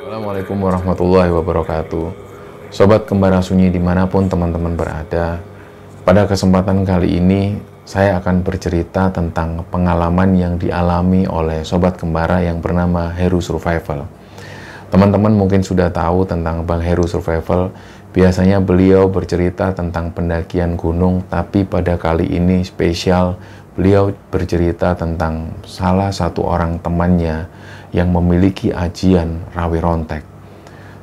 Assalamualaikum warahmatullahi wabarakatuh. Sobat Kembara Sunyi dimanapun teman-teman berada, pada kesempatan kali ini saya akan bercerita tentang pengalaman yang dialami oleh Sobat Kembara yang bernama Heru Survival. Teman-teman mungkin sudah tahu tentang Bang Heru Survival. Biasanya beliau bercerita tentang pendakian gunung, tapi pada kali ini spesial, beliau bercerita tentang salah satu orang temannya yang memiliki ajian Rawi Rontek.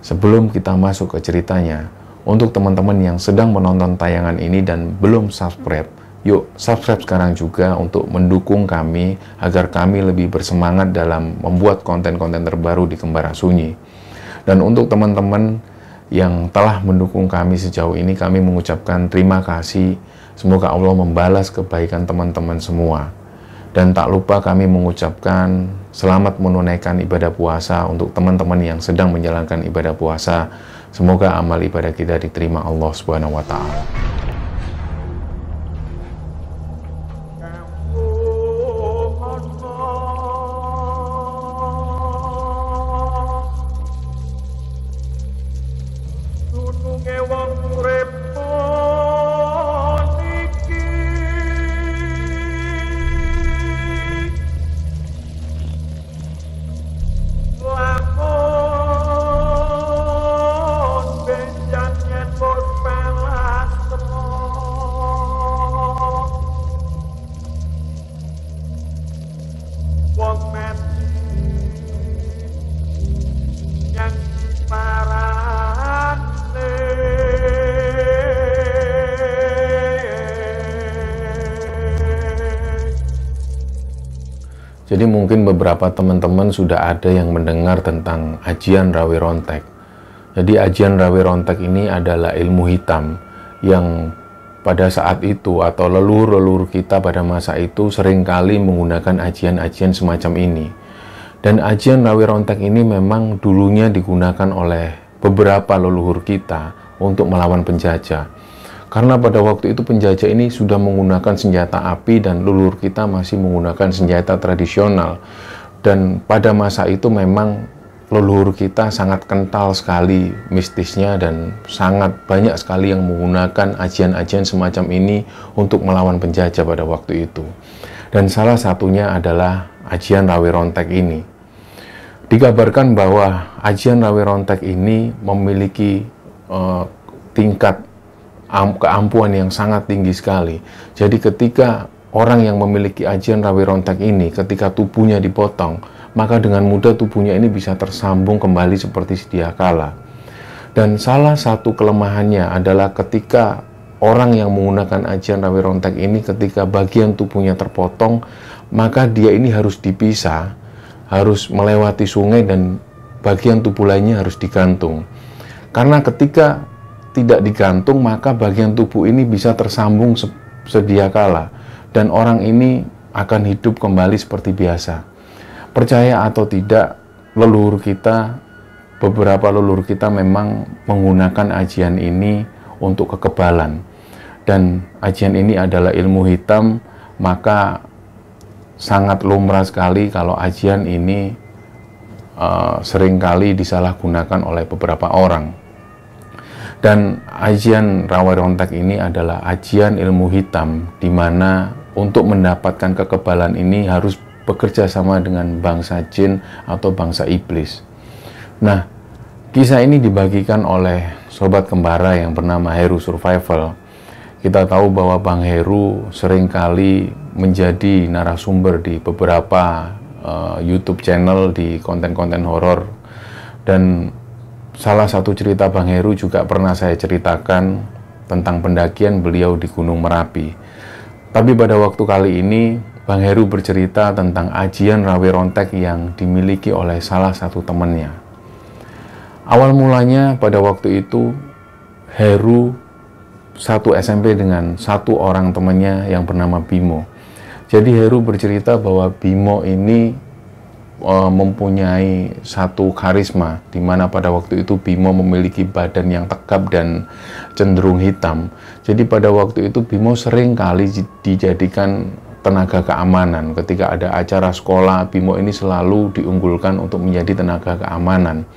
Sebelum kita masuk ke ceritanya, untuk teman-teman yang sedang menonton tayangan ini dan belum subscribe, yuk subscribe sekarang juga untuk mendukung kami agar kami lebih bersemangat dalam membuat konten-konten terbaru di Kembara Sunyi. Dan untuk teman-teman yang telah mendukung kami sejauh ini, kami mengucapkan terima kasih. Semoga Allah membalas kebaikan teman-teman semua. Dan tak lupa kami mengucapkan selamat menunaikan ibadah puasa untuk teman-teman yang sedang menjalankan ibadah puasa. Semoga amal ibadah kita diterima Allah Subhanahu wa Ta'ala. Jadi mungkin beberapa teman-teman sudah ada yang mendengar tentang ajian Rawi Rontek. Jadi ajian Rawi Rontek ini adalah ilmu hitam yang pada saat itu atau leluhur-leluhur kita pada masa itu seringkali menggunakan ajian-ajian semacam ini. Dan ajian Rawi Rontek ini memang dulunya digunakan oleh beberapa leluhur kita untuk melawan penjajah. Karena pada waktu itu penjajah ini sudah menggunakan senjata api dan leluhur kita masih menggunakan senjata tradisional. Dan pada masa itu memang leluhur kita sangat kental sekali mistisnya dan sangat banyak sekali yang menggunakan ajian-ajian semacam ini untuk melawan penjajah pada waktu itu. Dan salah satunya adalah ajian Rawi Rontek ini. Dikabarkan bahwa ajian Rawi Rontek ini memiliki tingkat keampuhan yang sangat tinggi sekali. Jadi ketika orang yang memiliki ajian Rawi Rontek ini, ketika tubuhnya dipotong, maka dengan mudah tubuhnya ini bisa tersambung kembali seperti sedia kala. Dan salah satu kelemahannya adalah ketika orang yang menggunakan ajian Rawi Rontek ini, ketika bagian tubuhnya terpotong, maka dia ini harus dipisah, harus melewati sungai dan bagian tubuh lainnya harus digantung. Karena ketika tidak digantung, maka bagian tubuh ini bisa tersambung sedia kala dan orang ini akan hidup kembali seperti biasa. Percaya atau tidak, leluhur kita, beberapa leluhur kita memang menggunakan ajian ini untuk kekebalan. Dan ajian ini adalah ilmu hitam, maka sangat lumrah sekali kalau ajian ini seringkali disalahgunakan oleh beberapa orang. Dan ajian Rawi Rontek ini adalah ajian ilmu hitam, di mana untuk mendapatkan kekebalan ini harus bekerja sama dengan bangsa jin atau bangsa iblis. Nah, kisah ini dibagikan oleh Sobat Kembara yang bernama Heru Survival. Kita tahu bahwa Bang Heru seringkali menjadi narasumber di beberapa YouTube channel di konten-konten horor. Dan salah satu cerita Bang Heru juga pernah saya ceritakan tentang pendakian beliau di Gunung Merapi. Tapi pada waktu kali ini, Bang Heru bercerita tentang ajian Rawi Rontek yang dimiliki oleh salah satu temannya. Awal mulanya pada waktu itu, Heru satu SMP dengan satu orang temannya yang bernama Bimo. Jadi Heru bercerita bahwa Bimo ini mempunyai satu karisma, di mana pada waktu itu Bimo memiliki badan yang tegap dan cenderung hitam. Jadi pada waktu itu Bimo sering kali dijadikan tenaga keamanan. Ketika ada acara sekolah, Bimo ini selalu diunggulkan untuk menjadi tenaga keamanan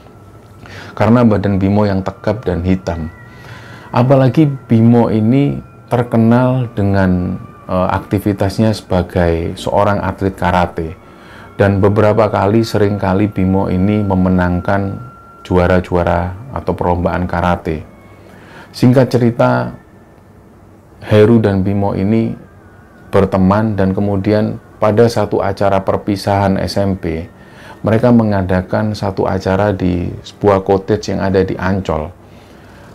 karena badan Bimo yang tegap dan hitam. Apalagi Bimo ini terkenal dengan aktivitasnya sebagai seorang atlet karate. Dan beberapa kali, seringkali Bimo ini memenangkan juara-juara atau perlombaan karate. Singkat cerita, Heru dan Bimo ini berteman dan kemudian pada satu acara perpisahan SMP, mereka mengadakan satu acara di sebuah cottage yang ada di Ancol.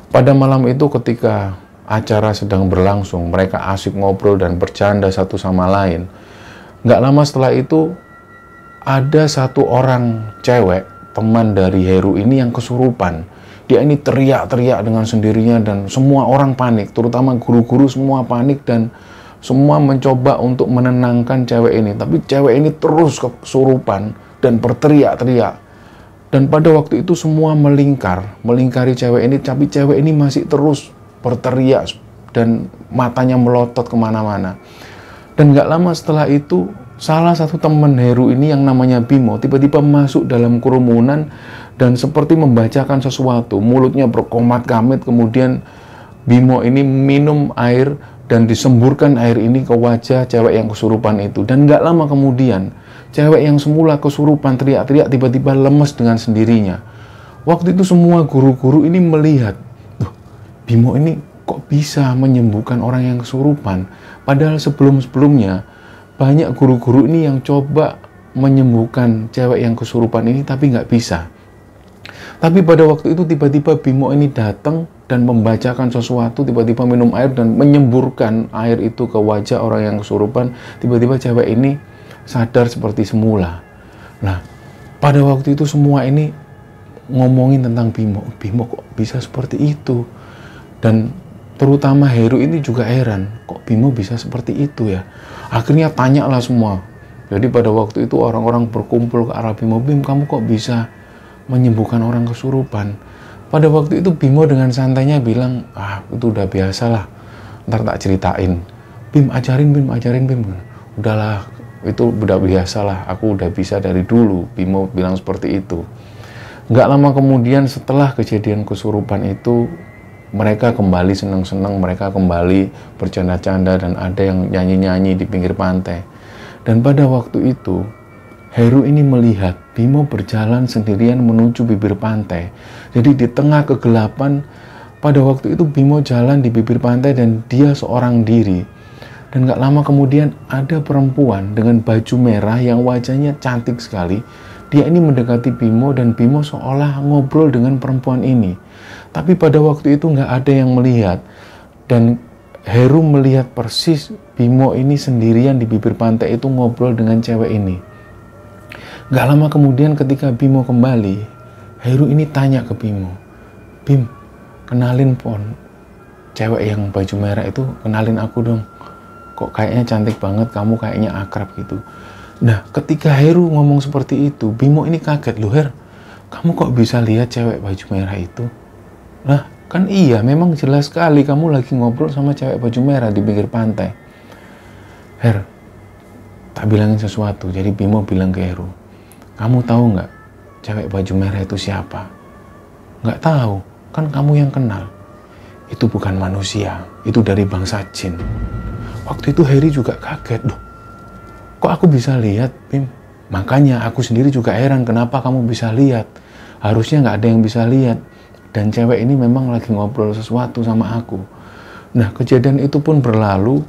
Pada malam itu ketika acara sedang berlangsung, mereka asik ngobrol dan bercanda satu sama lain. Nggak lama setelah itu, ada satu orang cewek, teman dari Heru ini yang kesurupan. Dia ini teriak-teriak dengan sendirinya dan semua orang panik, terutama guru-guru semua panik dan semua mencoba untuk menenangkan cewek ini. Tapi cewek ini terus kesurupan dan berteriak-teriak. Dan pada waktu itu semua melingkari cewek ini, tapi cewek ini masih terus berteriak dan matanya melotot kemana-mana. Dan gak lama setelah itu, salah satu teman Heru ini yang namanya Bimo tiba-tiba masuk dalam kerumunan dan seperti membacakan sesuatu. Mulutnya berkomat-kamit, kemudian Bimo ini minum air dan disemburkan air ini ke wajah cewek yang kesurupan itu. Dan gak lama kemudian, cewek yang semula kesurupan teriak-teriak tiba-tiba lemes dengan sendirinya. Waktu itu semua guru-guru ini melihat, Bimo ini kok bisa menyembuhkan orang yang kesurupan. Padahal sebelum-sebelumnya banyak guru-guru ini yang coba menyembuhkan cewek yang kesurupan ini tapi nggak bisa. Tapi pada waktu itu tiba-tiba Bimo ini datang dan membacakan sesuatu, tiba-tiba minum air dan menyemburkan air itu ke wajah orang yang kesurupan. Tiba-tiba cewek ini sadar seperti semula. Nah, pada waktu itu semua ini ngomongin tentang Bimo. Bimo kok bisa seperti itu? Dan terutama Heru ini juga heran, kok Bimo bisa seperti itu ya? Akhirnya tanyalah semua. Jadi pada waktu itu orang-orang berkumpul ke arah Bimo. Bim, kamu kok bisa menyembuhkan orang kesurupan? Pada waktu itu Bimo dengan santainya bilang, itu udah biasa lah, ntar tak ceritain. Bim, ajarin Bim. Udahlah, itu udah biasa lah, aku udah bisa dari dulu. Bimo bilang seperti itu. Nggak lama kemudian setelah kejadian kesurupan itu, mereka kembali senang-senang, mereka kembali bercanda-canda dan ada yang nyanyi-nyanyi di pinggir pantai. Dan pada waktu itu, Heru ini melihat Bimo berjalan sendirian menuju bibir pantai. Jadi di tengah kegelapan, pada waktu itu Bimo jalan di bibir pantai dan dia seorang diri. Dan gak lama kemudian ada perempuan dengan baju merah yang wajahnya cantik sekali. Dia ini mendekati Bimo dan Bimo seolah ngobrol dengan perempuan ini. Tapi pada waktu itu nggak ada yang melihat. Dan Heru melihat persis Bimo ini sendirian di bibir pantai itu ngobrol dengan cewek ini. Nggak lama kemudian ketika Bimo kembali, Heru ini tanya ke Bimo, Bim, kenalin Pon, cewek yang baju merah itu, kenalin aku dong. Kok kayaknya cantik banget, kamu kayaknya akrab gitu. Nah, ketika Heru ngomong seperti itu, Bimo ini kaget, loh Her, kamu kok bisa lihat cewek baju merah itu? Lah, kan iya, memang jelas sekali kamu lagi ngobrol sama cewek baju merah di pinggir pantai. Her, tak bilangin sesuatu. Jadi Bimo bilang ke Heru, kamu tahu nggak cewek baju merah itu siapa? Nggak tahu, kan kamu yang kenal. Itu bukan manusia, itu dari bangsa jin. Waktu itu Heru juga kaget, loh, kok aku bisa lihat, Bim? Makanya aku sendiri juga heran kenapa kamu bisa lihat. Harusnya nggak ada yang bisa lihat. Dan cewek ini memang lagi ngobrol sesuatu sama aku. Nah, kejadian itu pun berlalu.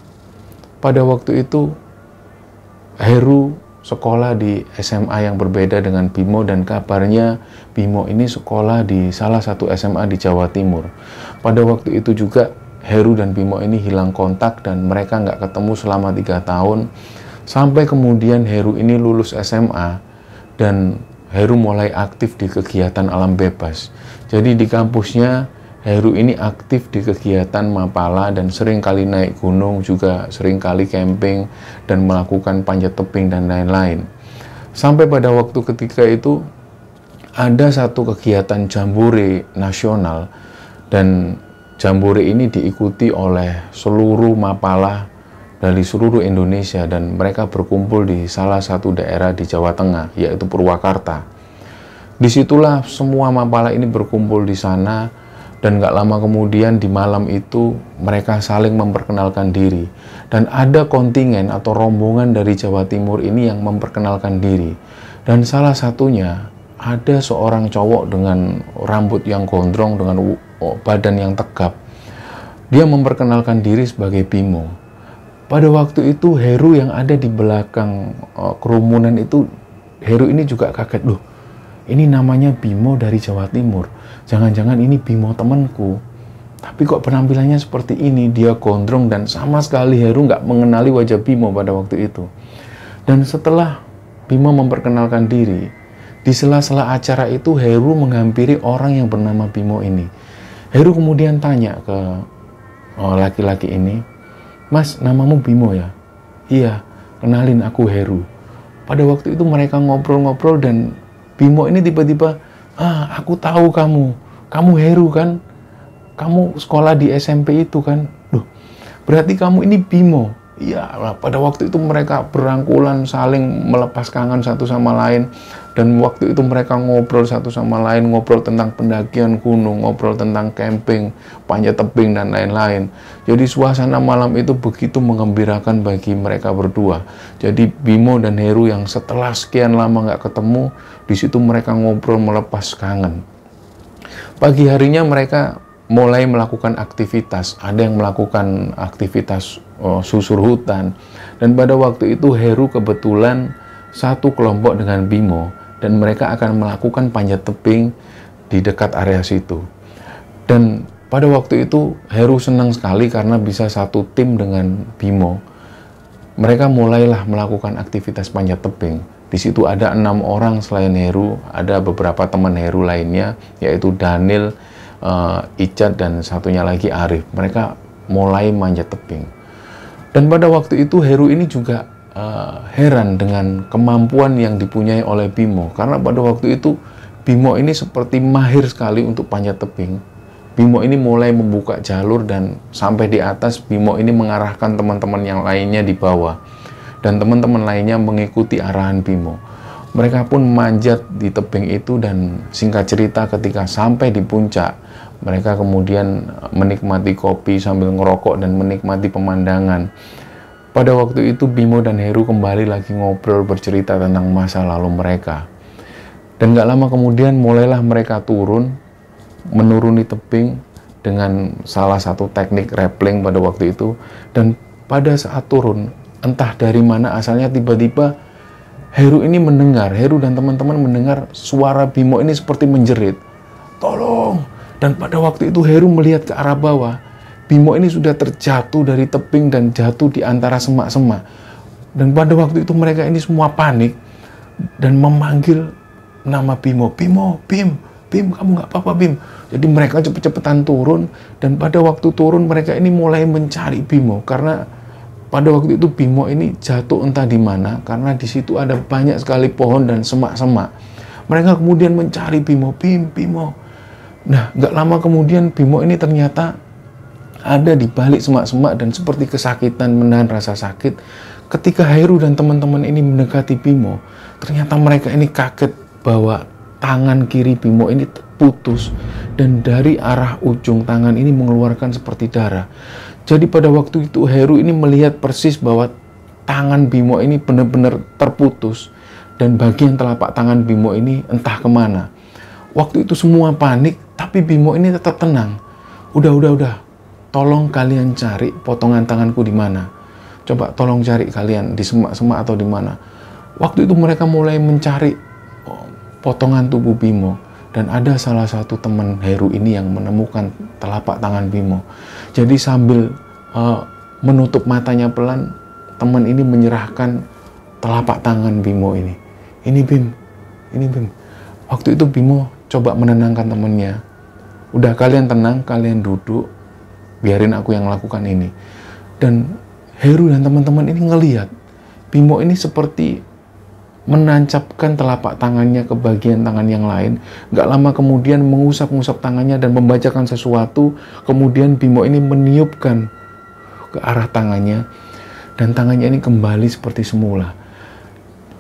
Pada waktu itu, Heru sekolah di SMA yang berbeda dengan Bimo. Dan kabarnya Bimo ini sekolah di salah satu SMA di Jawa Timur. Pada waktu itu juga, Heru dan Bimo ini hilang kontak dan mereka nggak ketemu selama 3 tahun. Sampai kemudian Heru ini lulus SMA dan Heru mulai aktif di kegiatan alam bebas. Jadi di kampusnya Heru ini aktif di kegiatan mapala dan sering kali naik gunung, juga sering kali camping dan melakukan panjat tebing dan lain-lain. Sampai pada waktu ketika itu ada satu kegiatan jambore nasional dan jambore ini diikuti oleh seluruh mapala dari seluruh Indonesia dan mereka berkumpul di salah satu daerah di Jawa Tengah, yaitu Purwakarta. Disitulah semua mapala ini berkumpul di sana dan gak lama kemudian di malam itu mereka saling memperkenalkan diri. Dan ada kontingen atau rombongan dari Jawa Timur ini yang memperkenalkan diri. Dan salah satunya ada seorang cowok dengan rambut yang gondrong, dengan badan yang tegap. Dia memperkenalkan diri sebagai Bimo. Pada waktu itu Heru yang ada di belakang kerumunan itu, Heru ini juga kaget, loh ini namanya Bimo dari Jawa Timur, jangan-jangan ini Bimo temanku, tapi kok penampilannya seperti ini, dia gondrong, dan sama sekali Heru nggak mengenali wajah Bimo pada waktu itu. Dan setelah Bimo memperkenalkan diri, di sela-sela acara itu Heru menghampiri orang yang bernama Bimo ini. Heru kemudian tanya ke laki-laki ini, "Mas, namamu Bimo ya?" "Iya, kenalin aku Heru." Pada waktu itu mereka ngobrol-ngobrol dan Bimo ini tiba-tiba, "Aku tahu kamu Heru kan? Kamu sekolah di SMP itu kan? Loh, berarti kamu ini Bimo." "Iya." Pada waktu itu mereka berangkulan saling melepas kangen satu sama lain. Dan waktu itu mereka ngobrol satu sama lain, ngobrol tentang pendakian gunung, ngobrol tentang camping, panjat tebing, dan lain-lain. Jadi suasana malam itu begitu menggembirakan bagi mereka berdua. Jadi Bimo dan Heru yang setelah sekian lama nggak ketemu, di situ mereka ngobrol melepas kangen. Pagi harinya mereka mulai melakukan aktivitas. Ada yang melakukan aktivitas susur hutan. Dan pada waktu itu Heru kebetulan satu kelompok dengan Bimo. Dan mereka akan melakukan panjat tebing di dekat area situ. Dan pada waktu itu Heru senang sekali karena bisa satu tim dengan Bimo. Mereka mulailah melakukan aktivitas panjat tebing. Di situ ada 6 orang selain Heru, ada beberapa teman Heru lainnya, yaitu Daniel, Icat, dan satunya lagi Arif. Mereka mulai manjat tebing. Dan pada waktu itu Heru ini juga heran dengan kemampuan yang dipunyai oleh Bimo, karena pada waktu itu Bimo ini seperti mahir sekali untuk panjat tebing. Bimo ini mulai membuka jalur dan sampai di atas Bimo ini mengarahkan teman-teman yang lainnya di bawah dan teman-teman lainnya mengikuti arahan Bimo. Mereka pun manjat di tebing itu dan singkat cerita ketika sampai di puncak mereka kemudian menikmati kopi sambil ngerokok dan menikmati pemandangan. Pada waktu itu Bimo dan Heru kembali lagi ngobrol bercerita tentang masa lalu mereka. Dan gak lama kemudian mulailah mereka menuruni tebing dengan salah satu teknik rappelling pada waktu itu. Dan pada saat turun, entah dari mana asalnya tiba-tiba Heru dan teman-teman mendengar suara Bimo ini seperti menjerit, "Tolong!" Dan pada waktu itu Heru melihat ke arah bawah. Bimo ini sudah terjatuh dari tebing dan jatuh di antara semak-semak. Dan pada waktu itu mereka ini semua panik dan memanggil nama Bimo. "Bimo, Bim, kamu nggak apa-apa, Bim?" Jadi mereka cepet-cepetan turun dan pada waktu turun mereka ini mulai mencari Bimo karena pada waktu itu Bimo ini jatuh entah di mana karena di situ ada banyak sekali pohon dan semak-semak. Mereka kemudian mencari Bimo, Bimo. Nah, nggak lama kemudian Bimo ini ternyata ada di balik semak-semak dan seperti kesakitan menahan rasa sakit. Ketika Heru dan teman-teman ini mendekati Bimo, ternyata mereka ini kaget bahwa tangan kiri Bimo ini putus dan dari arah ujung tangan ini mengeluarkan seperti darah. Jadi pada waktu itu Heru ini melihat persis bahwa tangan Bimo ini benar-benar terputus dan bagian telapak tangan Bimo ini entah kemana. Waktu itu semua panik, tapi Bimo ini tetap tenang. Udah. Tolong kalian cari potongan tanganku di mana. Coba tolong cari kalian di semak-semak atau di mana. Waktu itu mereka mulai mencari potongan tubuh Bimo. dan ada salah satu teman Heru ini yang menemukan telapak tangan Bimo. Jadi sambil menutup matanya pelan, teman ini menyerahkan telapak tangan Bimo ini. Ini Bim, ini Bim. Waktu itu Bimo coba menenangkan temannya. Udah, kalian tenang, kalian duduk, biarin aku yang lakukan ini. Dan Heru dan teman-teman ini ngelihat Bimo ini seperti menancapkan telapak tangannya ke bagian tangan yang lain. Gak lama kemudian mengusap-ngusap tangannya dan membacakan sesuatu. Kemudian Bimo ini meniupkan ke arah tangannya, dan tangannya ini kembali seperti semula.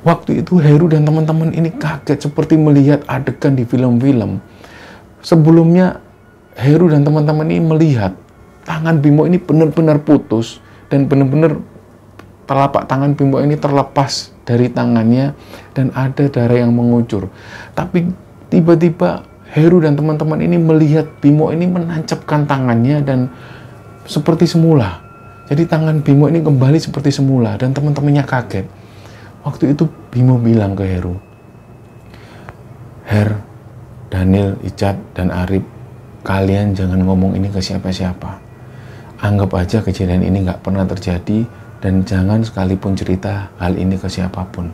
Waktu itu Heru dan teman-teman ini kaget seperti melihat adegan di film-film. Sebelumnya Heru dan teman-teman ini melihat tangan Bimo ini benar-benar putus, dan benar-benar telapak tangan Bimo ini terlepas dari tangannya dan ada darah yang mengucur. Tapi tiba-tiba Heru dan teman-teman ini melihat Bimo ini menancapkan tangannya dan seperti semula. Jadi tangan Bimo ini kembali seperti semula, dan teman-temannya kaget. Waktu itu Bimo bilang ke Heru, Her, Daniel, Icat, dan Arif, kalian jangan ngomong ini ke siapa-siapa. Anggap aja kejadian ini nggak pernah terjadi, dan jangan sekalipun cerita hal ini ke siapapun.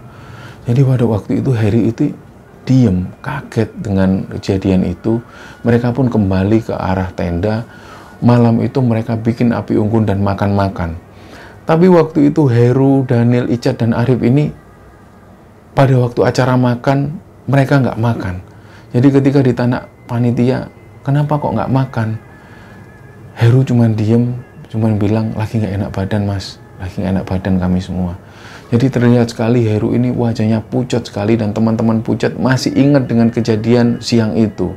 Jadi pada waktu itu Heru itu diem, kaget dengan kejadian itu. Mereka pun kembali ke arah tenda. Malam itu mereka bikin api unggun dan makan-makan. Tapi waktu itu Heru, Daniel, Icat, dan Arif ini pada waktu acara makan, mereka nggak makan. Jadi ketika ditanya panitia, kenapa kok nggak makan? Heru cuman diem, cuman bilang, lagi nggak enak badan mas, lagi nggak enak badan kami semua. Jadi terlihat sekali Heru ini wajahnya pucat sekali, dan teman-teman pucat masih ingat dengan kejadian siang itu.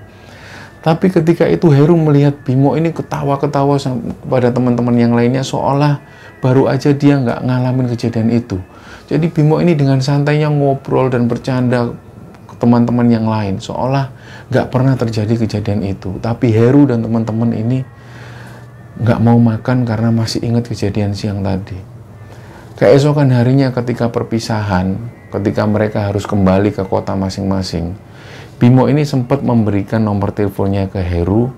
Tapi ketika itu Heru melihat Bimo ini ketawa-ketawa kepada teman-teman yang lainnya, seolah baru aja dia nggak ngalamin kejadian itu. Jadi Bimo ini dengan santainya ngobrol dan bercanda ke teman-teman yang lain, seolah nggak pernah terjadi kejadian itu. Tapi Heru dan teman-teman ini nggak mau makan karena masih ingat kejadian siang tadi. Keesokan harinya ketika perpisahan, ketika mereka harus kembali ke kota masing-masing, Bimo ini sempat memberikan nomor teleponnya ke Heru,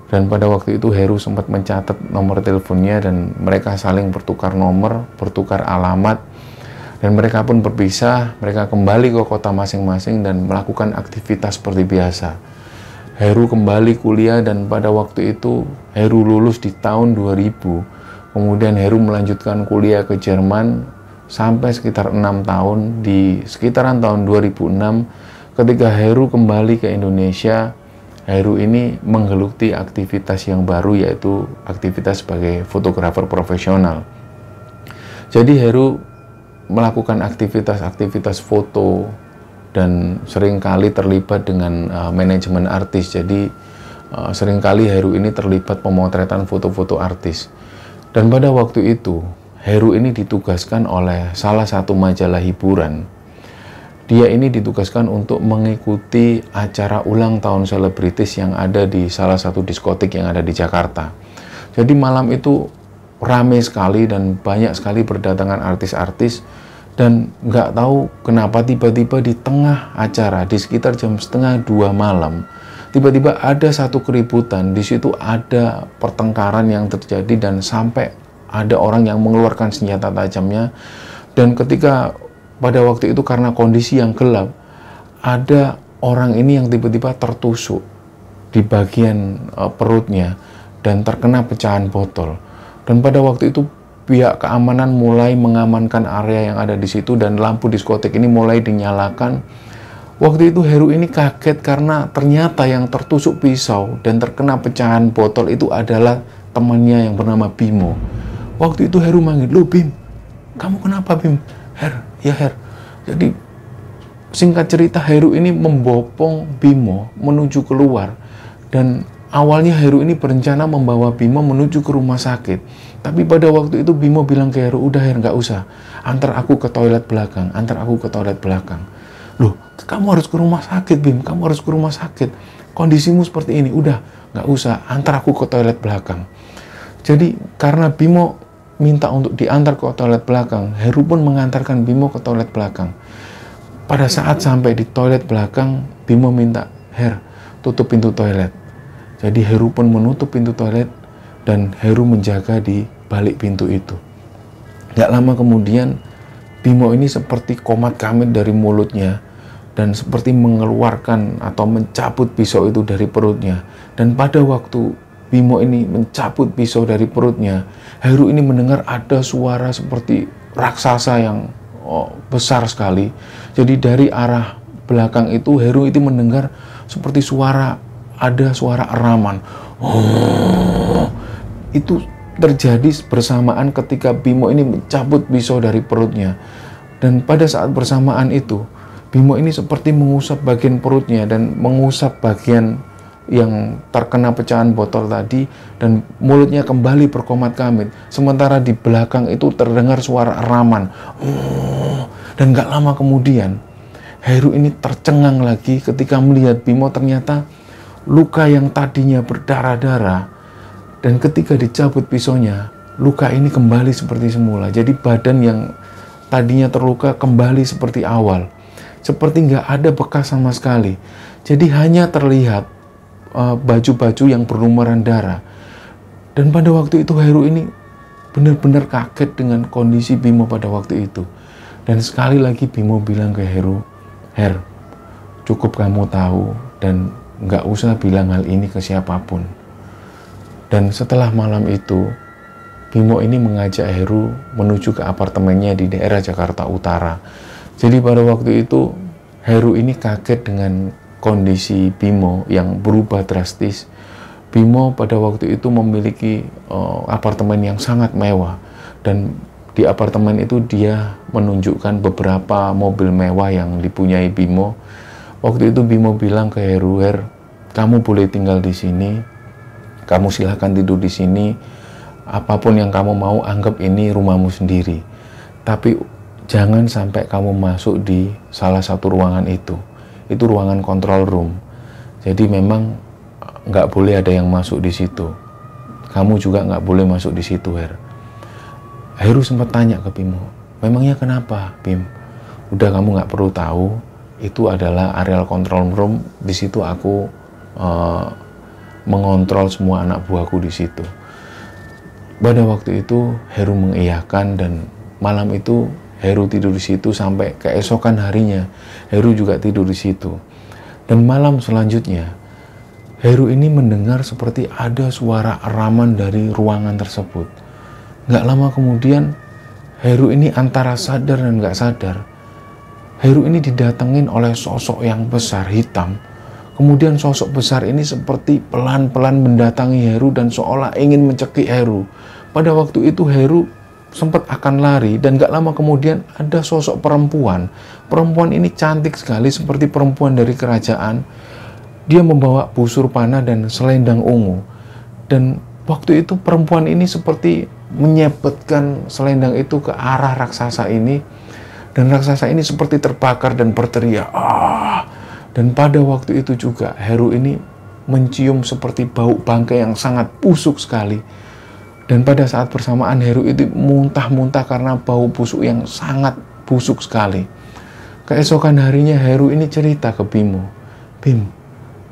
dan pada waktu itu Heru sempat mencatat nomor teleponnya, dan mereka saling bertukar nomor, bertukar alamat, dan mereka pun berpisah. Mereka kembali ke kota masing-masing dan melakukan aktivitas seperti biasa. Heru kembali kuliah, dan pada waktu itu Heru lulus di tahun 2000. Kemudian Heru melanjutkan kuliah ke Jerman sampai sekitar 6 tahun. Di sekitaran tahun 2006, ketika Heru kembali ke Indonesia, Heru ini menggeluti aktivitas yang baru, yaitu aktivitas sebagai fotografer profesional. Jadi Heru melakukan aktivitas-aktivitas foto dan seringkali terlibat dengan manajemen artis. Jadi seringkali Heru ini terlibat pemotretan foto-foto artis. Dan pada waktu itu Heru ini ditugaskan oleh salah satu majalah hiburan. Dia ini ditugaskan untuk mengikuti acara ulang tahun selebritis yang ada di salah satu diskotik yang ada di Jakarta. Jadi malam itu ramai sekali dan banyak sekali berdatangan artis-artis, dan nggak tahu kenapa tiba-tiba di tengah acara, di sekitar jam 1:30 malam, tiba-tiba ada satu keributan. Di situ ada pertengkaran yang terjadi dan sampai ada orang yang mengeluarkan senjata tajamnya. Dan ketika pada waktu itu karena kondisi yang gelap, ada orang ini yang tiba-tiba tertusuk di bagian perutnya dan terkena pecahan botol. Dan pada waktu itu pihak keamanan mulai mengamankan area yang ada di situ, dan lampu diskotik ini mulai dinyalakan. Waktu itu Heru ini kaget karena ternyata yang tertusuk pisau dan terkena pecahan botol itu adalah temannya yang bernama Bimo. Waktu itu Heru manggil, "Loh Bim, kamu kenapa Bim?" "Her, ya Her." Jadi singkat cerita Heru ini membopong Bimo menuju keluar, dan awalnya Heru ini berencana membawa Bimo menuju ke rumah sakit. Tapi pada waktu itu Bimo bilang ke Heru, "Udah Her, nggak usah, antar aku ke toilet belakang, antar aku ke toilet belakang." "Loh, kamu harus ke rumah sakit Bim, kamu harus ke rumah sakit, kondisimu seperti ini." "Udah, nggak usah, antar aku ke toilet belakang." Jadi karena Bimo minta untuk diantar ke toilet belakang, Heru pun mengantarkan Bimo ke toilet belakang. Pada saat sampai di toilet belakang, Bimo minta, "Her, tutup pintu toilet. Jadi Heru pun menutup pintu toilet dan Heru menjaga di balik pintu itu. Gak lama kemudian Bimo ini seperti komat kamit dari mulutnya dan seperti mengeluarkan atau mencabut pisau itu dari perutnya. Dan pada waktu Bimo ini mencabut pisau dari perutnya, Heru ini mendengar ada suara seperti raksasa yang besar sekali. Jadi dari arah belakang itu Heru itu mendengar seperti ada suara eraman. Itu terjadi bersamaan ketika Bimo ini mencabut pisau dari perutnya. Dan pada saat bersamaan itu, Bimo ini seperti mengusap bagian perutnya dan mengusap bagian yang terkena pecahan botol tadi, dan mulutnya kembali berkomat-kamit. Sementara di belakang itu terdengar suara eraman. Dan gak lama kemudian, Heru ini tercengang lagi ketika melihat Bimo ternyata luka yang tadinya berdarah-darah. Dan ketika dicabut pisaunya, luka ini kembali seperti semula. Jadi badan yang tadinya terluka kembali seperti awal. Seperti nggak ada bekas sama sekali. Jadi hanya terlihat baju-baju yang berlumuran darah. Dan pada waktu itu Heru ini benar-benar kaget dengan kondisi Bimo pada waktu itu. Dan sekali lagi Bimo bilang ke Heru, "Her, cukup kamu tahu dan nggak usah bilang hal ini ke siapapun." Dan setelah malam itu, Bimo ini mengajak Heru menuju ke apartemennya di daerah Jakarta Utara. Jadi pada waktu itu, Heru ini kaget dengan kondisi Bimo yang berubah drastis. Bimo pada waktu itu memiliki apartemen yang sangat mewah. Dan di apartemen itu dia menunjukkan beberapa mobil mewah yang dipunyai Bimo. Waktu itu Bimo bilang ke Heru, "Her, kamu boleh tinggal di sini. Kamu silahkan tidur di sini. Apapun yang kamu mau, anggap ini rumahmu sendiri. Tapi jangan sampai kamu masuk di salah satu ruangan itu. Itu ruangan control room. Jadi memang nggak boleh ada yang masuk di situ. Kamu juga nggak boleh masuk di situ, Her." Heru sempat tanya ke Bimo, "Memangnya kenapa, Bim? Udah, kamu nggak perlu tahu. Itu adalah areal control room. Di situ aku mengontrol semua anak buahku di situ." Pada waktu itu Heru mengiyakan, dan malam itu Heru tidur di situ sampai keesokan harinya. Heru juga tidur di situ. Dan malam selanjutnya Heru ini mendengar seperti ada suara eraman dari ruangan tersebut. Gak lama kemudian Heru ini antara sadar dan gak sadar. Heru ini didatengin oleh sosok yang besar hitam. Kemudian sosok besar ini seperti pelan-pelan mendatangi Heru dan seolah ingin mencekik Heru. Pada waktu itu Heru sempat akan lari, dan gak lama kemudian ada sosok perempuan. Perempuan ini cantik sekali seperti perempuan dari kerajaan. Dia membawa busur panah dan selendang ungu. Dan waktu itu perempuan ini seperti menyabetkan selendang itu ke arah raksasa ini. Dan raksasa ini seperti terbakar dan berteriak, "Ah!" Dan pada waktu itu juga Heru ini mencium seperti bau bangkai yang sangat busuk sekali. Dan pada saat bersamaan Heru itu muntah-muntah karena bau busuk yang sangat busuk sekali. Keesokan harinya Heru ini cerita ke Bimo, "Bim,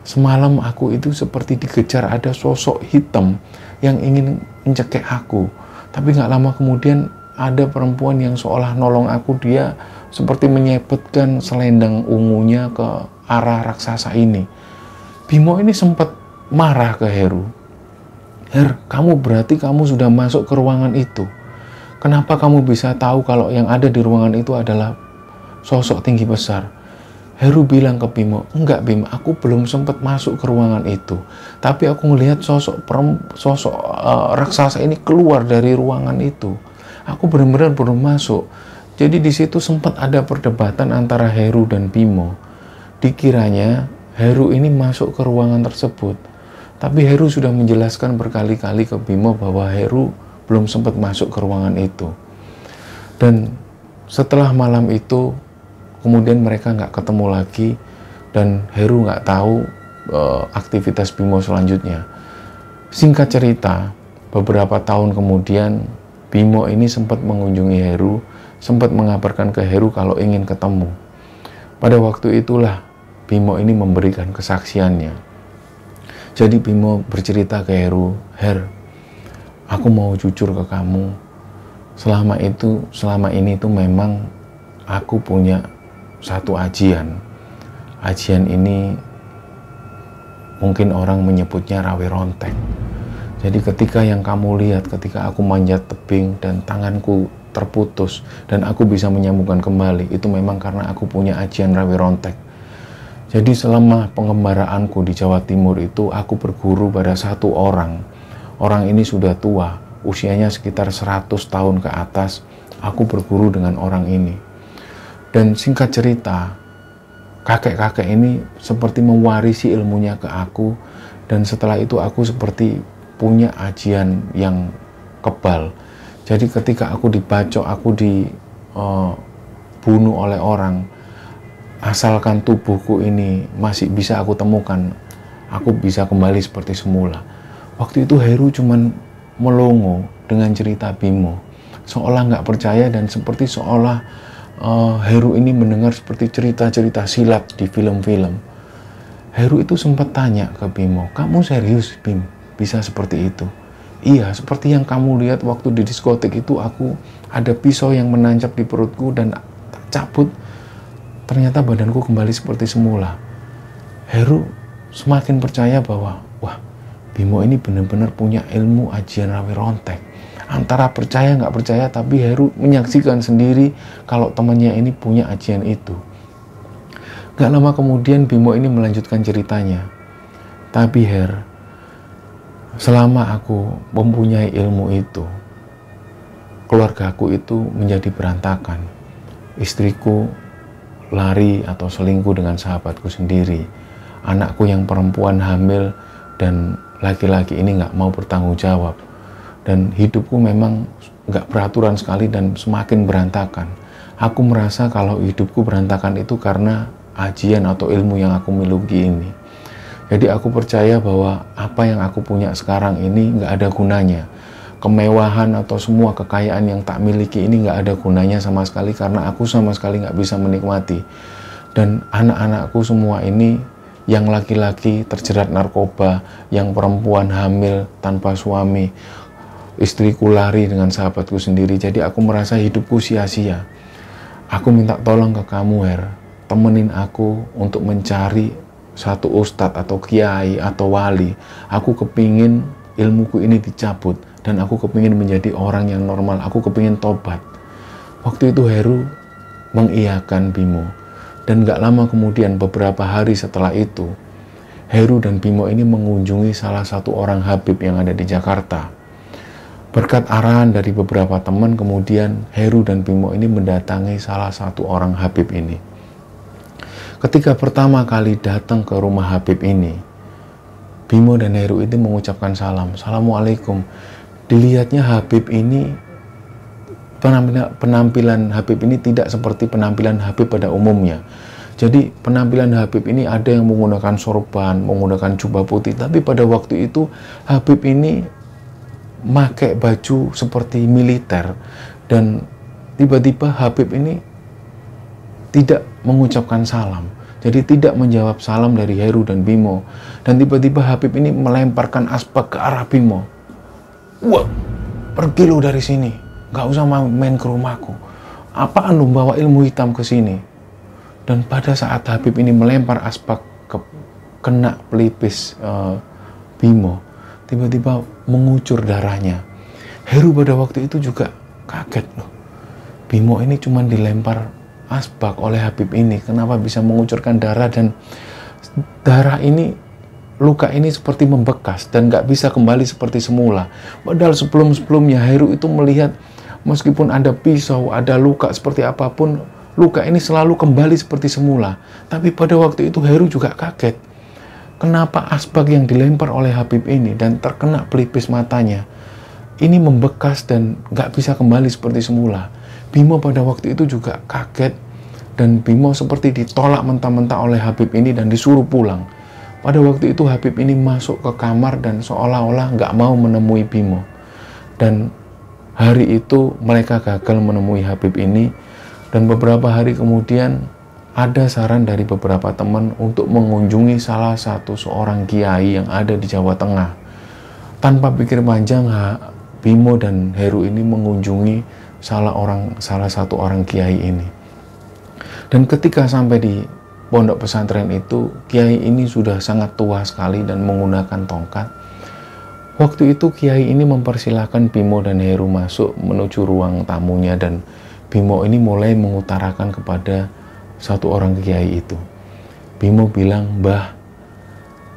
semalam aku itu seperti dikejar ada sosok hitam yang ingin mencekik aku. Tapi gak lama kemudian ada perempuan yang seolah nolong aku. Dia seperti menyebutkan selendang ungunya ke arah raksasa ini." Bimo ini sempat marah ke Heru. "Her, berarti kamu sudah masuk ke ruangan itu. Kenapa kamu bisa tahu kalau yang ada di ruangan itu adalah sosok tinggi besar?" Heru bilang ke Bimo, "Enggak Bim, aku belum sempat masuk ke ruangan itu. Tapi aku melihat sosok raksasa ini keluar dari ruangan itu. Aku benar-benar belum masuk." Jadi di situ sempat ada perdebatan antara Heru dan Bimo. Dikiranya Heru ini masuk ke ruangan tersebut. Tapi Heru sudah menjelaskan berkali-kali ke Bimo bahwa Heru belum sempat masuk ke ruangan itu. Dan setelah malam itu, kemudian mereka nggak ketemu lagi, dan Heru nggak tahu aktivitas Bimo selanjutnya. Singkat cerita, beberapa tahun kemudian, Bimo ini sempat mengunjungi Heru, sempat mengabarkan ke Heru kalau ingin ketemu. Pada waktu itulah Bimo ini memberikan kesaksiannya. Jadi Bimo bercerita ke Heru, "Her, aku mau jujur ke kamu. Selama ini tuh memang aku punya satu ajian. Ajian ini mungkin orang menyebutnya rawe rontek. Jadi ketika yang kamu lihat, ketika aku manjat tebing dan tanganku terputus dan aku bisa menyambungkan kembali, itu memang karena aku punya ajian rawe rontek. Jadi selama pengembaraanku di Jawa Timur itu, aku berguru pada satu orang. Orang ini sudah tua, usianya sekitar 100 tahun ke atas. Aku berguru dengan orang ini. Dan singkat cerita, kakek-kakek ini seperti mewarisi ilmunya ke aku, dan setelah itu aku seperti punya ajian yang kebal. Jadi ketika aku dibacok, aku dibunuh oleh orang, asalkan tubuhku ini masih bisa aku temukan, aku bisa kembali seperti semula. Waktu itu Heru cuman melongo dengan cerita Bimo, seolah nggak percaya dan seperti seolah Heru ini mendengar seperti cerita-cerita silat di film-film. Heru itu sempat tanya ke Bimo, "Kamu serius, Bim? Bisa seperti itu?" "Iya, seperti yang kamu lihat waktu di diskotik itu, aku ada pisau yang menancap di perutku dan tak cabut. Ternyata badanku kembali seperti semula." Heru semakin percaya bahwa, wah, Bimo ini benar-benar punya ilmu ajian rawe rontek. Antara percaya nggak percaya, tapi Heru menyaksikan sendiri kalau temannya ini punya ajian itu. Gak lama kemudian Bimo ini melanjutkan ceritanya. "Tapi Her, selama aku mempunyai ilmu itu, keluargaku itu menjadi berantakan. Istriku lari atau selingkuh dengan sahabatku sendiri. Anakku yang perempuan hamil dan laki-laki ini nggak mau bertanggung jawab. Dan hidupku memang nggak beraturan sekali dan semakin berantakan. Aku merasa kalau hidupku berantakan itu karena ajian atau ilmu yang aku miliki ini. Jadi aku percaya bahwa apa yang aku punya sekarang ini nggak ada gunanya. Kemewahan atau semua kekayaan yang tak miliki ini nggak ada gunanya sama sekali karena aku sama sekali nggak bisa menikmati. Dan anak-anakku semua ini, yang laki-laki terjerat narkoba, yang perempuan hamil tanpa suami, istriku lari dengan sahabatku sendiri. Jadi aku merasa hidupku sia-sia. Aku minta tolong ke kamu, Her, temenin aku untuk mencari satu ustadz atau kiai atau wali. Aku kepingin ilmuku ini dicabut dan aku kepingin menjadi orang yang normal. Aku kepingin tobat." Waktu itu Heru mengiyakan Bimo. Dan gak lama kemudian, beberapa hari setelah itu, Heru dan Bimo ini mengunjungi salah satu orang Habib yang ada di Jakarta. Berkat arahan dari beberapa teman, kemudian Heru dan Bimo ini mendatangi salah satu orang Habib ini. Ketika pertama kali datang ke rumah Habib ini, Bimo dan Heru itu mengucapkan salam. "Assalamualaikum." Dilihatnya Habib ini, penampilan Habib ini tidak seperti penampilan Habib pada umumnya. Jadi penampilan Habib ini ada yang menggunakan sorban, menggunakan jubah putih. Tapi pada waktu itu Habib ini pakai baju seperti militer. Dan tiba-tiba Habib ini tidak mengucapkan salam. Jadi tidak menjawab salam dari Heru dan Bimo. Dan tiba-tiba Habib ini melemparkan asbak ke arah Bimo. "Wah, pergi lu dari sini. Gak usah main ke rumahku. Apaan lu bawa ilmu hitam ke sini?" Dan pada saat Habib ini melempar asbak kena pelipis Bimo, tiba-tiba mengucur darahnya. Heru pada waktu itu juga kaget loh. Bimo ini cuma dilempar asbak oleh Habib ini, kenapa bisa mengucurkan darah, dan darah ini, luka ini seperti membekas dan gak bisa kembali seperti semula. Padahal sebelum-sebelumnya Heru itu melihat meskipun ada pisau, ada luka seperti apapun, luka ini selalu kembali seperti semula. Tapi pada waktu itu Heru juga kaget. Kenapa asbak yang dilempar oleh Habib ini dan terkena pelipis matanya ini membekas dan gak bisa kembali seperti semula. Bimo pada waktu itu juga kaget dan Bimo seperti ditolak mentah-mentah oleh Habib ini dan disuruh pulang. Pada waktu itu Habib ini masuk ke kamar dan seolah-olah gak mau menemui Bimo. Dan hari itu mereka gagal menemui Habib ini, dan beberapa hari kemudian ada saran dari beberapa teman untuk mengunjungi salah satu seorang kiai yang ada di Jawa Tengah. Tanpa pikir panjang, Bimo dan Heru ini mengunjungi salah satu orang kiai ini. Dan ketika sampai di pondok pesantren itu, kiai ini sudah sangat tua sekali dan menggunakan tongkat. Waktu itu kiai ini mempersilahkan Bimo dan Heru masuk menuju ruang tamunya, dan Bimo ini mulai mengutarakan kepada satu orang kiai itu. Bimo bilang, "Mbah,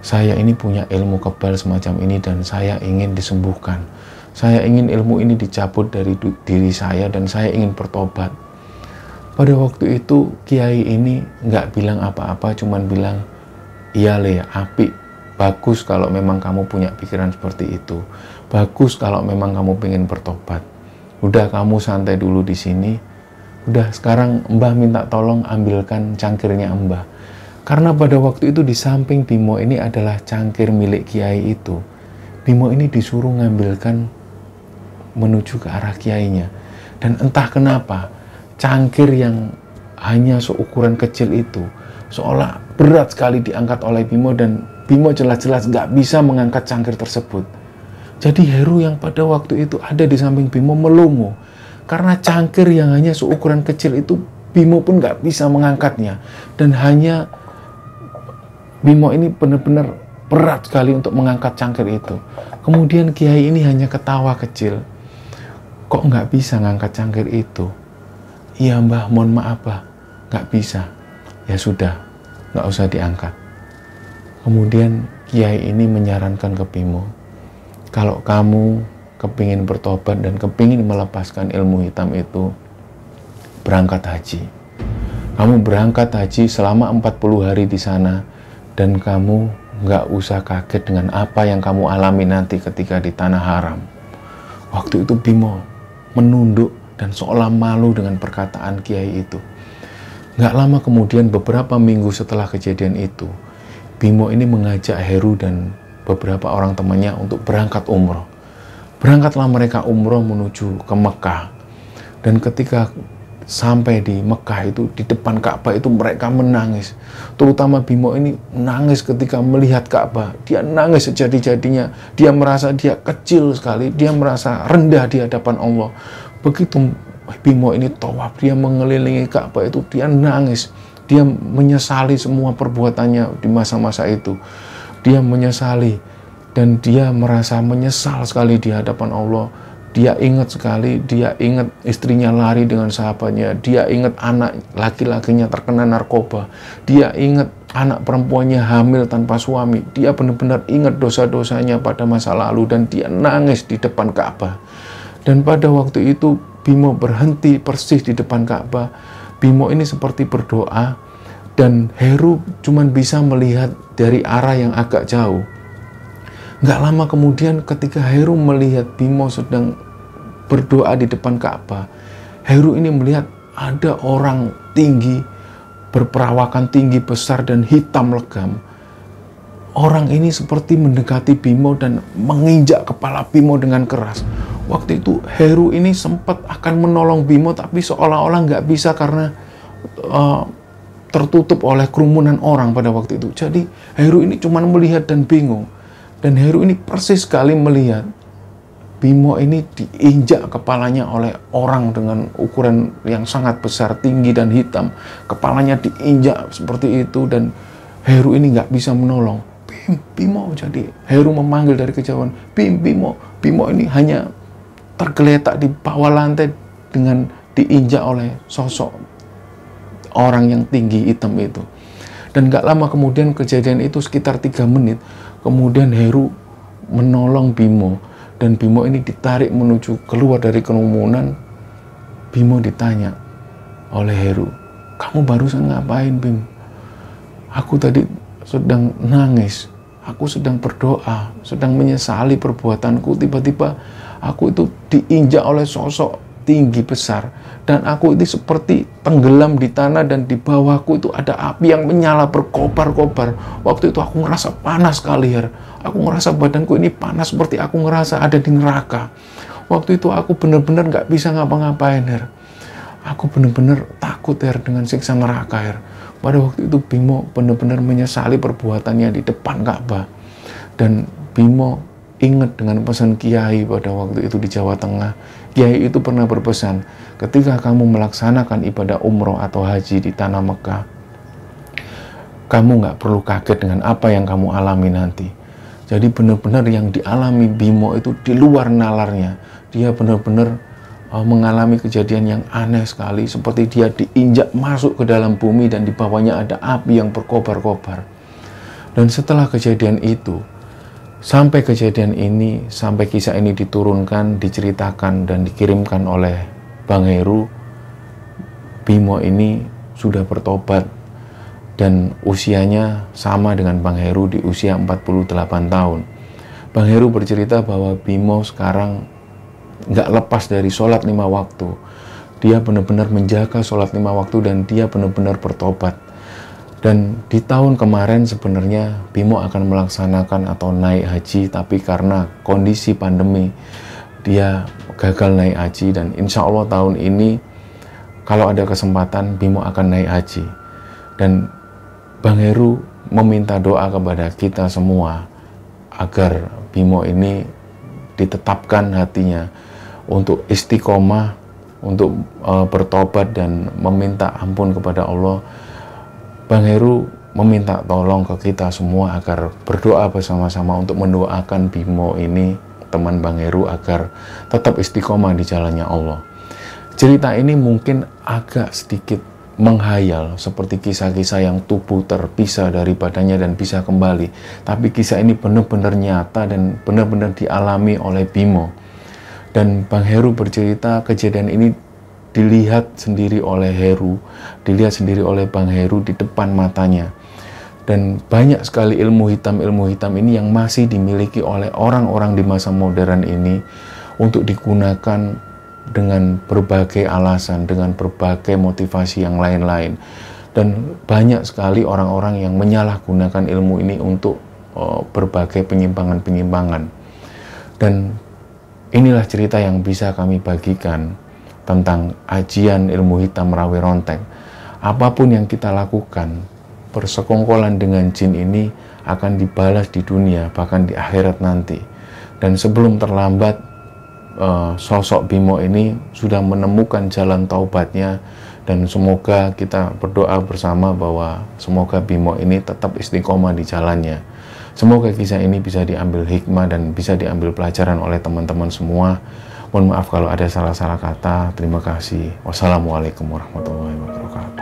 saya ini punya ilmu kebal semacam ini dan saya ingin disembuhkan. Saya ingin ilmu ini dicabut dari diri saya dan saya ingin bertobat." Pada waktu itu kiai ini nggak bilang apa-apa, cuman bilang, "Iya Le, apik, bagus kalau memang kamu punya pikiran seperti itu. Bagus kalau memang kamu pengen bertobat. Udah, kamu santai dulu di sini. Udah, sekarang Mbah minta tolong ambilkan cangkirnya Mbah." Karena pada waktu itu di samping Bimo ini adalah cangkir milik kiai itu. Bimo ini disuruh ngambilkan menuju ke arah kiainya. Dan entah kenapa, cangkir yang hanya seukuran kecil itu seolah berat sekali diangkat oleh Bimo, dan Bimo jelas-jelas nggak bisa mengangkat cangkir tersebut. Jadi Heru yang pada waktu itu ada di samping Bimo melongo. Karena cangkir yang hanya seukuran kecil itu, Bimo pun nggak bisa mengangkatnya. Dan hanya Bimo ini benar-benar berat sekali untuk mengangkat cangkir itu. Kemudian kiai ini hanya ketawa kecil. "Kok nggak bisa ngangkat cangkir itu?" "Iya Mbah, mohon maaf Mbah, nggak bisa." "Ya sudah, nggak usah diangkat." Kemudian kiai ini menyarankan ke Bimo, "Kalau kamu kepingin bertobat dan kepingin melepaskan ilmu hitam itu, berangkat haji. Kamu berangkat haji selama 40 hari di sana, dan kamu nggak usah kaget dengan apa yang kamu alami nanti ketika di tanah haram." Waktu itu Bimo menunduk dan seolah malu dengan perkataan kiai itu. Nggak lama kemudian, beberapa minggu setelah kejadian itu, Bimo ini mengajak Heru dan beberapa orang temannya untuk berangkat umroh. Berangkatlah mereka umroh menuju ke Mekah. Dan ketika sampai di Mekah itu, di depan Ka'bah itu mereka menangis. Terutama Bimo ini menangis ketika melihat Ka'bah. Dia nangis sejadi-jadinya. Dia merasa dia kecil sekali. Dia merasa rendah di hadapan Allah. Begitu Bimo ini tawaf, dia mengelilingi Ka'bah itu, dia nangis. Dia menyesali semua perbuatannya di masa-masa itu. Dia menyesali. Dan dia merasa menyesal sekali di hadapan Allah. Dia ingat sekali, dia ingat istrinya lari dengan sahabatnya. Dia ingat anak laki-lakinya terkena narkoba. Dia ingat anak perempuannya hamil tanpa suami. Dia benar-benar ingat dosa-dosanya pada masa lalu. Dan dia nangis di depan Ka'bah. Dan pada waktu itu Bimo berhenti persis di depan Ka'bah. Bimo ini seperti berdoa. Dan Heru cuma bisa melihat dari arah yang agak jauh. Nggak lama kemudian ketika Heru melihat Bimo sedang berdoa di depan Ka'bah, Heru ini melihat ada orang tinggi, berperawakan tinggi besar dan hitam legam. Orang ini seperti mendekati Bimo dan menginjak kepala Bimo dengan keras. Waktu itu Heru ini sempat akan menolong Bimo, tapi seolah-olah nggak bisa karena tertutup oleh kerumunan orang pada waktu itu. Jadi Heru ini cuma melihat dan bingung. Dan Heru ini persis sekali melihat Bimo ini diinjak kepalanya oleh orang dengan ukuran yang sangat besar, tinggi dan hitam. Kepalanya diinjak seperti itu dan Heru ini nggak bisa menolong. Bimo. Jadi Heru memanggil dari kejauhan, Bimo. Bimo ini hanya tergeletak di bawah lantai dengan diinjak oleh sosok orang yang tinggi hitam itu. Dan gak lama kemudian kejadian itu sekitar 3 menit. Kemudian Heru menolong Bimo. Dan Bimo ini ditarik menuju keluar dari kerumunan. Bimo ditanya oleh Heru, "Kamu barusan ngapain, Bim?" "Aku tadi sedang nangis. Aku sedang berdoa, sedang menyesali perbuatanku. Tiba-tiba aku itu diinjak oleh sosok tinggi besar. Dan aku ini seperti tenggelam di tanah dan di bawahku itu ada api yang menyala berkobar-kobar. Waktu itu aku ngerasa panas sekali, Her. Aku ngerasa badanku ini panas seperti aku ngerasa ada di neraka. Waktu itu aku benar-benar gak bisa ngapa-ngapain, Her. Aku benar-benar takut, Her, dengan siksa neraka, Her. Pada waktu itu Bimo benar-benar menyesali perbuatannya di depan Ka'bah. Dan Bimo ingat dengan pesan Kiai pada waktu itu di Jawa Tengah. Kiai itu pernah berpesan, ketika kamu melaksanakan ibadah umroh atau haji di tanah Mekah, kamu nggak perlu kaget dengan apa yang kamu alami nanti. Jadi benar-benar yang dialami Bimo itu di luar nalarnya. Dia benar-benar mengalami kejadian yang aneh sekali, seperti dia diinjak masuk ke dalam bumi dan di bawahnya ada api yang berkobar-kobar. Dan setelah kejadian itu, sampai kejadian ini, sampai kisah ini diturunkan, diceritakan dan dikirimkan oleh Bang Heru, Bimo ini sudah bertobat dan usianya sama dengan Bang Heru di usia 48 tahun. Bang Heru bercerita bahwa Bimo sekarang nggak lepas dari sholat 5 waktu. Dia benar-benar menjaga sholat 5 waktu dan dia benar-benar bertobat. Dan di tahun kemarin sebenarnya Bimo akan melaksanakan atau naik haji, tapi karena kondisi pandemi dia gagal naik haji. Dan insya Allah tahun ini kalau ada kesempatan Bimo akan naik haji. Dan Bang Heru meminta doa kepada kita semua agar Bimo ini ditetapkan hatinya untuk istiqomah, untuk bertobat dan meminta ampun kepada Allah. Bang Heru meminta tolong ke kita semua agar berdoa bersama-sama untuk mendoakan Bimo ini, teman Bang Heru, agar tetap istiqomah di jalannya Allah. Cerita ini mungkin agak sedikit menghayal, seperti kisah-kisah yang tubuh terpisah dari badannya dan bisa kembali. Tapi kisah ini benar-benar nyata dan benar-benar dialami oleh Bimo. Dan Bang Heru bercerita kejadian ini dilihat sendiri oleh Heru, dilihat sendiri oleh Bang Heru di depan matanya. Dan banyak sekali ilmu hitam ini yang masih dimiliki oleh orang-orang di masa modern ini untuk digunakan dengan berbagai alasan, dengan berbagai motivasi yang lain-lain. Dan banyak sekali orang-orang yang menyalahgunakan ilmu ini untuk berbagai penyimpangan-penyimpangan. Dan inilah cerita yang bisa kami bagikan tentang ajian ilmu hitam Rawi Rontek. Apapun yang kita lakukan, bersekongkolan dengan jin ini akan dibalas di dunia, bahkan di akhirat nanti. Dan sebelum terlambat, sosok Bimo ini sudah menemukan jalan taubatnya, dan semoga kita berdoa bersama bahwa semoga Bimo ini tetap istiqomah di jalannya. Semoga kisah ini bisa diambil hikmah dan bisa diambil pelajaran oleh teman-teman semua. Mohon maaf kalau ada salah-salah kata. Terima kasih. Wassalamualaikum warahmatullahi wabarakatuh.